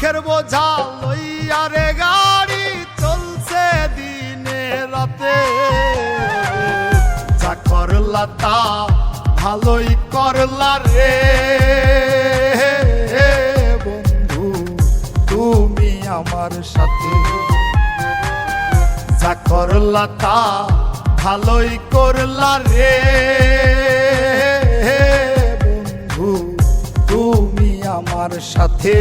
দুঃখের বোঝা লইয়া রে গাড়ি চলছে দিনে রাতে। যা করলা তা ভালোই করলা রে বন্ধু তুমি আমার সাথে। যা করলা তা ভালোই করলা রে বন্ধু তুমি আমার সাথে।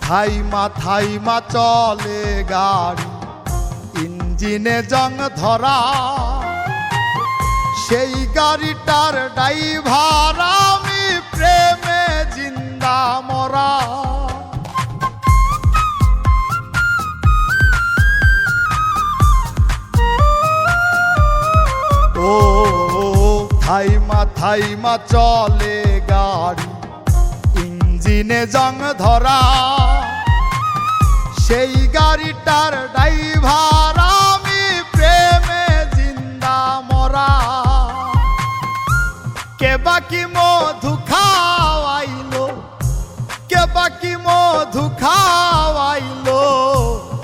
থাইমা থাইমা চলে গাড়ি ইঞ্জিনে জং ধরা, সেই গাড়িটার ড্রাইভার আমি প্রেমে জিন্দা মরা। ও থাইমা থাইমা চলে গাড়ি ইঞ্জিনে জং ধরা, সেই গাড়িটার ড্রাইভার আমি প্রেমে জিন্দা মরা। কে বাকি মধু খাওয়াইলো, কে বাকি মধু খাওয়াইলো,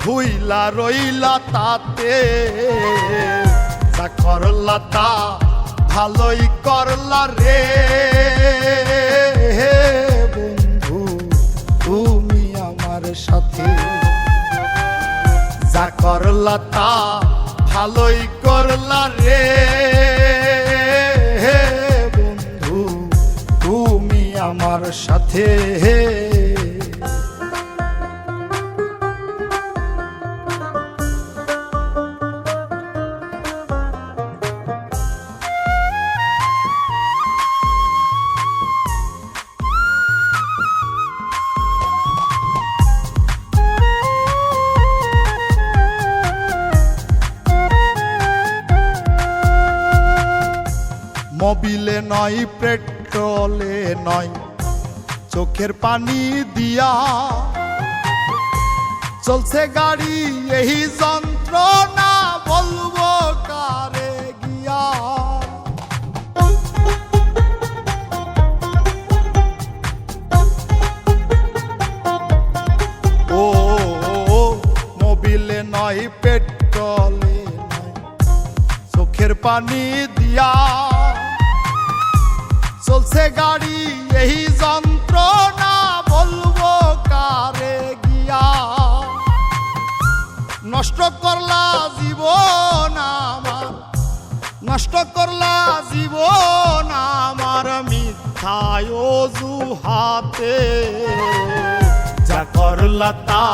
ভুইলা রইলা তাতে। যা করলা তা ভালোই করলা রে বন্ধু তুমি আমার সাথে। যা করলা তা ভালোই করলা রে বন্ধু তুমি আমার সাথে। মোবিলে নয় পেট্রোলে নয় চোখের পানি দিয়া চলছে গাড়ি এই যন্ত্রণা বলবো কারে গিয়া। ও মোবিলে নয় পেট্রোলে নয় চোখের পানি দিয়া চলছে গাড়ি এই যন্ত্রণা বলবো কারে গিয়া। নষ্ট করলা জীবন আমার, নষ্ট করলা জীবন আমার মিথ্যায় অজুহাতে। যা করলা তা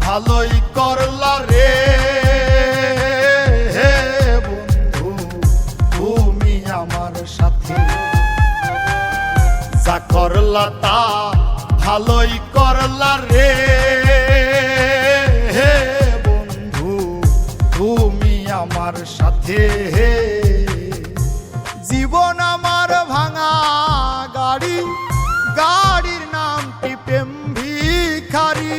ভালোই করলা রে বন্ধু তুমি আমার সাথে। যা করলা তা ভালোই করলা রে বন্ধু তুমি আমার সাথে। জীবন আমার ভাঙা গাড়ি, গাড়ির নামটি প্রেম ভিখারি।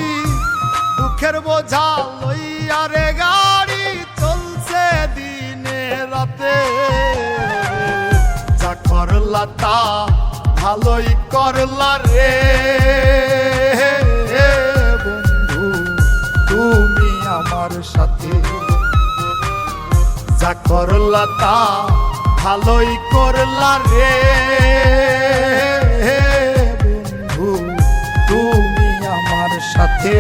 দুঃখের বোঝা লইয়া রে গাড়ি চলছে দিনে রাতে। যা করলা তা ভালোই করলা রে বন্ধু তুমি আমার সাথে। যা করলা তা ভালোই করলা রে বন্ধু তুমি আমার সাথে।